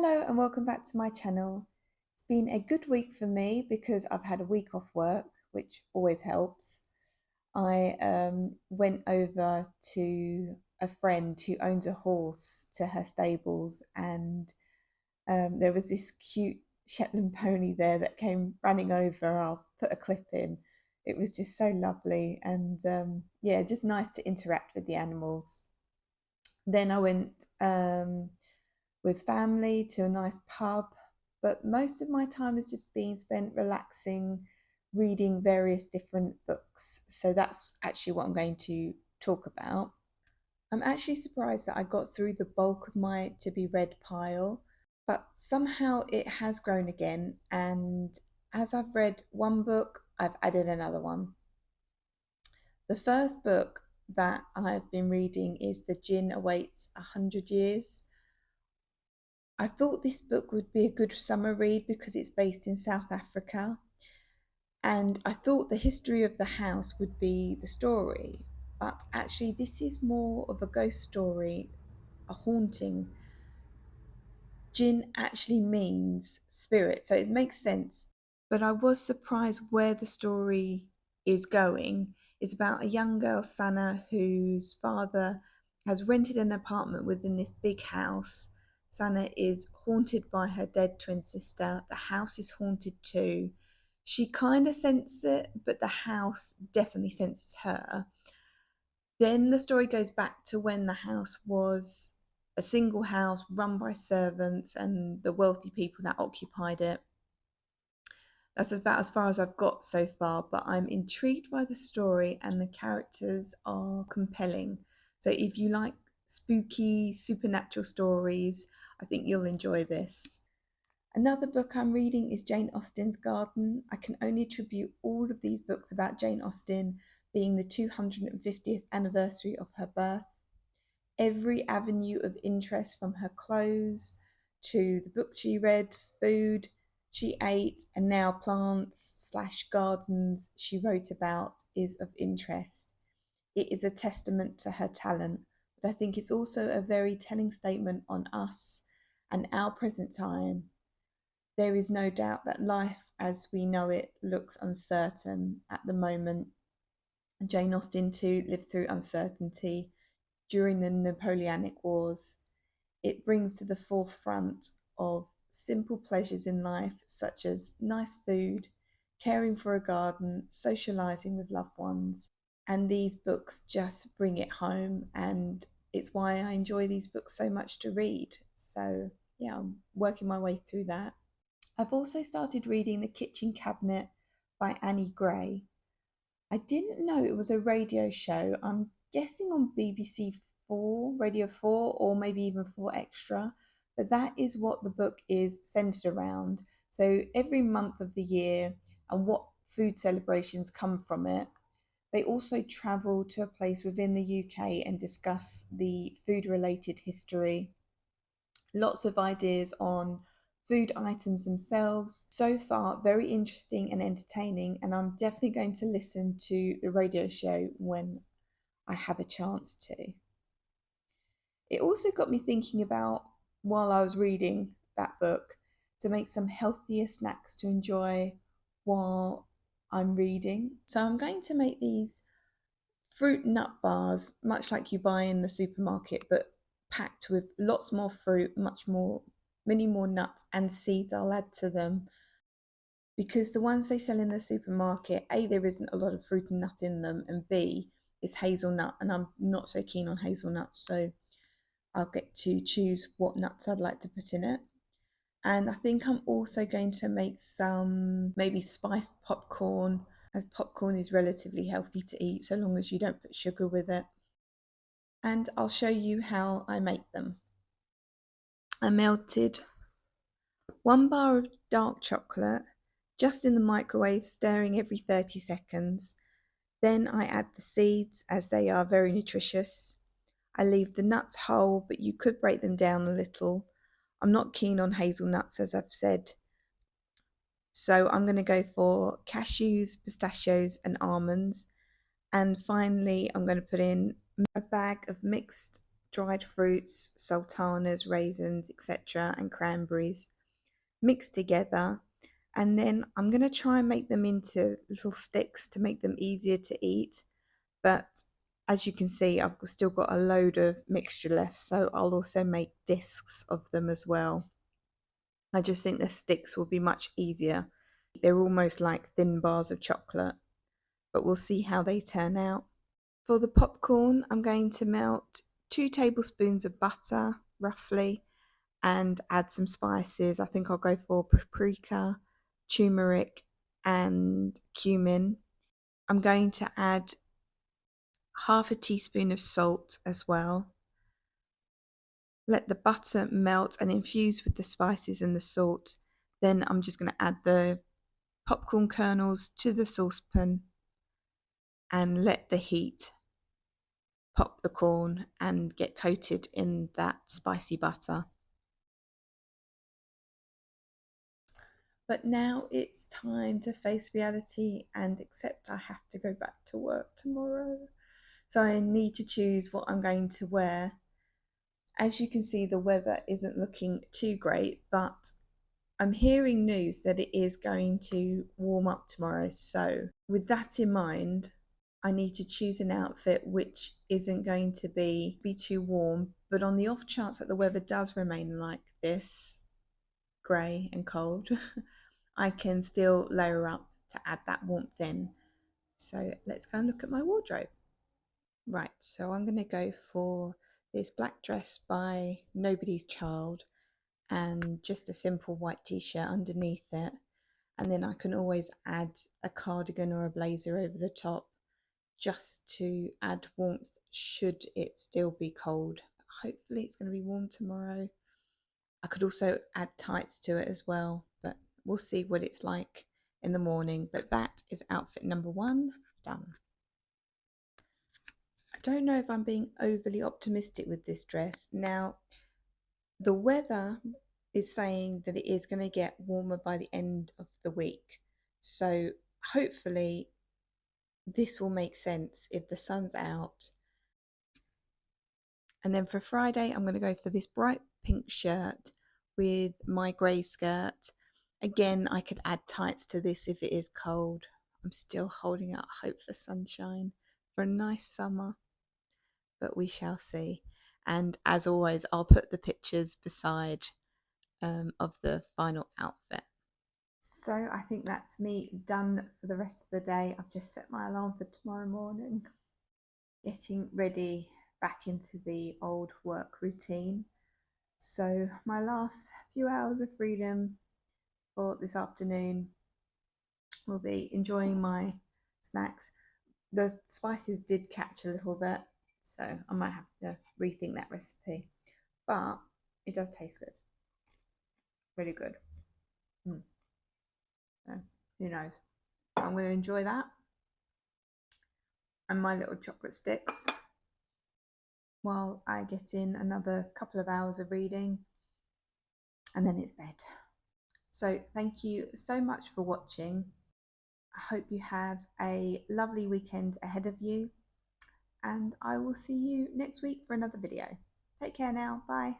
Hello and welcome back to my channel. It's been a good week for me because I've had a week off work, which always helps. I went over to a friend who owns a horse to her stables, and there was this cute Shetland pony there that came running over. I'll put a clip in. It was just so lovely, and yeah, just nice to interact with the animals. Then I went with family to a nice pub, but most of my time is just being spent relaxing, reading various different books. So that's actually what I'm going to talk about. I'm actually surprised that I got through the bulk of my to be read pile, but somehow it has grown again. And as I've read one book, I've added another one. The first book that I've been reading is The Djinn Awaits 100 Years. I thought this book would be a good summer read because it's based in South Africa, and I thought the history of the house would be the story, but actually, this is more of a ghost story, a haunting. Jinn actually means spirit, so it makes sense. But I was surprised where the story is going. It's about a young girl, Sana, whose father has rented an apartment within this big house. Sana is haunted by her dead twin sister. The house is haunted too. She kind of senses it, but the house definitely senses her. Then the story goes back to when the house was a single house run by servants and the wealthy people that occupied it. That's about as far as I've got so far, but I'm intrigued by the story and the characters are compelling. So if you like spooky, supernatural stories, I think you'll enjoy this. Another book I'm reading is Jane Austen's Garden. I can only attribute all of these books about Jane Austen being the 250th anniversary of her birth. Every avenue of interest, from her clothes to the books she read, food she ate, and now plants/gardens she wrote about, is of interest. It is a testament to her talent, but I think it's also a very telling statement on us and our present time. There is no doubt that life as we know it looks uncertain at the moment. Jane Austen too lived through uncertainty during the Napoleonic Wars. It brings to the forefront of simple pleasures in life, such as nice food, caring for a garden, socializing with loved ones. And these books just bring it home, and it's why I enjoy these books so much to read. So, yeah, I'm working my way through that. I've also started reading The Kitchen Cabinet by Annie Gray. I didn't know it was a radio show. I'm guessing on BBC 4, Radio 4, or maybe even 4 Extra. But that is what the book is centered around. So every month of the year and what food celebrations come from it. They also travel to a place within the UK and discuss the food related history. Lots of ideas on food items themselves. So far, very interesting and entertaining, and I'm definitely going to listen to the radio show when I have a chance to. It also got me thinking about, while I was reading that book, to make some healthier snacks to enjoy while I'm reading. So I'm going to make these fruit nut bars, much like you buy in the supermarket, but packed with lots more fruit, many more nuts and seeds I'll add to them. Because the ones they sell in the supermarket, A, there isn't a lot of fruit and nut in them, and B, it's hazelnut, and I'm not so keen on hazelnuts, so I'll get to choose what nuts I'd like to put in it. And I think I'm also going to make some maybe spiced popcorn, as popcorn is relatively healthy to eat so long as you don't put sugar with it. And I'll show you how I make them. I melted 1 bar of dark chocolate just in the microwave, stirring every 30 seconds. Then I add the seeds, as they are very nutritious. I leave the nuts whole, but you could break them down a little. I'm not keen on hazelnuts, as I've said. So I'm going to go for cashews, pistachios, and almonds. And finally, I'm going to put in a bag of mixed dried fruits, sultanas, raisins, etc., and cranberries mixed together. And then I'm going to try and make them into little sticks to make them easier to eat. But as you can see, I've still got a load of mixture left, so I'll also make discs of them as well. I just think the sticks will be much easier. They're almost like thin bars of chocolate, but we'll see how they turn out. For the popcorn, I'm going to melt 2 tablespoons of butter, roughly, and add some spices. I think I'll go for paprika, turmeric, and cumin. I'm going to add half a teaspoon of salt as well. Let the butter melt and infuse with the spices and the salt. Then I'm just going to add the popcorn kernels to the saucepan and let the heat pop the corn and get coated in that spicy butter. But now it's time to face reality and accept I have to go back to work tomorrow. So I need to choose what I'm going to wear. As you can see, the weather isn't looking too great, but I'm hearing news that it is going to warm up tomorrow. So with that in mind, I need to choose an outfit which isn't going to be too warm, but on the off chance that the weather does remain like this, grey and cold, I can still layer up to add that warmth in. So let's go and look at my wardrobe. Right, so I'm going to go for this black dress by Nobody's Child and just a simple white t-shirt underneath it. And then I can always add a cardigan or a blazer over the top just to add warmth should it still be cold. Hopefully it's going to be warm tomorrow. I could also add tights to it as well, but we'll see what it's like in the morning. But that is outfit number 1 done. I don't know if I'm being overly optimistic with this dress. Now, the weather is saying that it is going to get warmer by the end of the week. So hopefully this will make sense if the sun's out. And then for Friday, I'm going to go for this bright pink shirt with my grey skirt. Again, I could add tights to this if it is cold. I'm still holding out hope for sunshine, for a nice summer, but we shall see. And as always, I'll put the pictures beside of the final outfit. So I think that's me done for the rest of the day. I've just set my alarm for tomorrow morning. Getting ready back into the old work routine. So my last few hours of freedom for this afternoon will be enjoying my snacks. The spices did catch a little bit, so I might have to rethink that recipe, but it does taste good, really good. So who knows? I'm going to enjoy that and my little chocolate sticks while I get in another couple of hours of reading, and then it's bed. So thank you so much for watching. I hope you have a lovely weekend ahead of you, and I will see you next week for another video. Take care now. Bye.